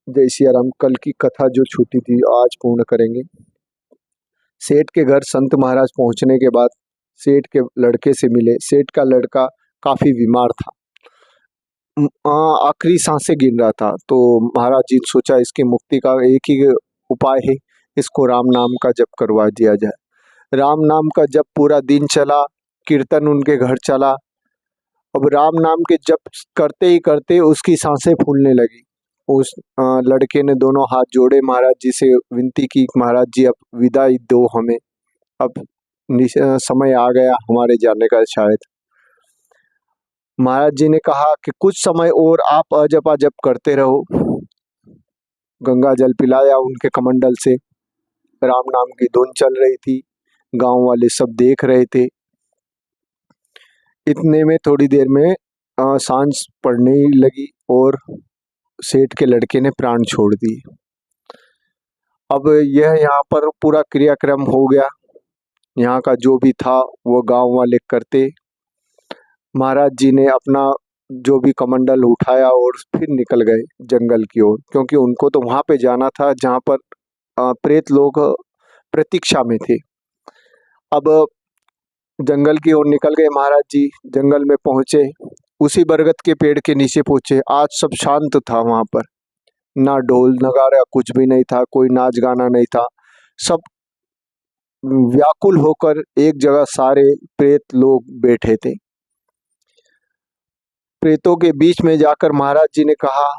जय सिया राम। कल की कथा जो छूटी थी आज पूर्ण करेंगे। सेठ के घर संत महाराज पहुंचने के बाद सेठ के लड़के से मिले। सेठ का लड़का काफी बीमार था, आखिरी सांसें गिन रहा था। तो महाराज जी ने सोचा इसकी मुक्ति का एक ही उपाय है, इसको राम नाम का जप करवा दिया जाए। राम नाम का जप पूरा दिन चला, कीर्तन उनके घर चला। अब राम नाम के जप करते ही करते उसकी सांसें फूलने लगी। उस लड़के ने दोनों हाथ जोड़े, महाराज जी से विनती की, महाराज जी अब विदाई दो हमें, अब समय आ गया हमारे जाने का शायद। महाराज जी ने कहा कि कुछ समय और आप अजपा जप करते रहो। गंगा जल पिलाया उनके कमंडल से, राम नाम की धुन चल रही थी, गांव वाले सब देख रहे थे। इतने में थोड़ी देर में सांझ पड़ने ही लगी और सेठ के लड़के ने प्राण छोड़ दिए। अब यह यहाँ पर पूरा क्रियाक्रम हो गया। यहाँ का जो भी था वो गांव वाले करते। महाराज जी ने अपना जो भी कमंडल उठाया और फिर निकल गए जंगल की ओर, क्योंकि उनको तो वहां पे जाना था जहाँ पर प्रेत लोग प्रतीक्षा में थे। अब जंगल की ओर निकल गए महाराज जी। जंगल में पहुंचे, उसी बरगद के पेड़ के नीचे पहुंचे। आज सब शांत था वहां पर, ना ढोल नगारा कुछ भी नहीं था, कोई नाच गाना नहीं था। सब व्याकुल होकर एक जगह सारे प्रेत लोग बैठे थे। प्रेतों के बीच में जाकर महाराज जी ने कहा,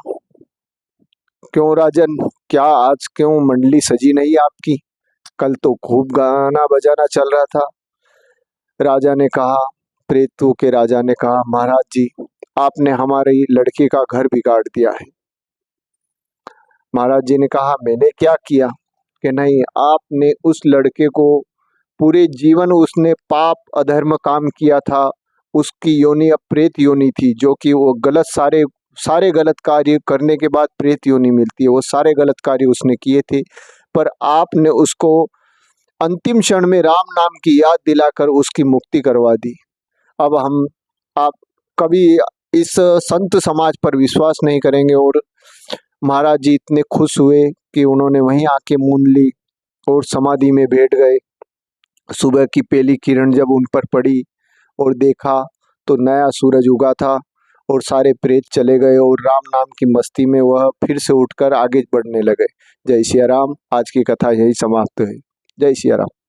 क्यों राजन, क्या आज क्यों मंडली सजी नहीं आपकी? कल तो खूब गाना बजाना चल रहा था। राजा ने कहा, प्रेतों के राजा ने कहा, महाराज जी आपने हमारे लड़के का घर बिगाड़ दिया है। महाराज जी ने कहा, मैंने क्या किया? कि नहीं, आपने उस लड़के को पूरे जीवन उसने पाप अधर्म काम किया था, उसकी योनि अब प्रेत योनि थी, जो कि वो गलत सारे गलत कार्य करने के बाद प्रेत योनि मिलती है, वो सारे गलत कार्य उसने किए थे। पर आपने उसको अंतिम क्षण में राम नाम की याद दिलाकर उसकी मुक्ति करवा दी। अब आप कभी इस संत समाज पर विश्वास नहीं करेंगे। और महाराज जी इतने खुश हुए कि उन्होंने वहीं आके मूंद ली और समाधि में बैठ गए। सुबह की पहली किरण जब उन पर पड़ी और देखा तो नया सूरज उगा था और सारे प्रेत चले गए और राम नाम की मस्ती में वह फिर से उठकर आगे बढ़ने लगे। जय सिया राम। आज की कथा यही समाप्त है। जय सिया राम।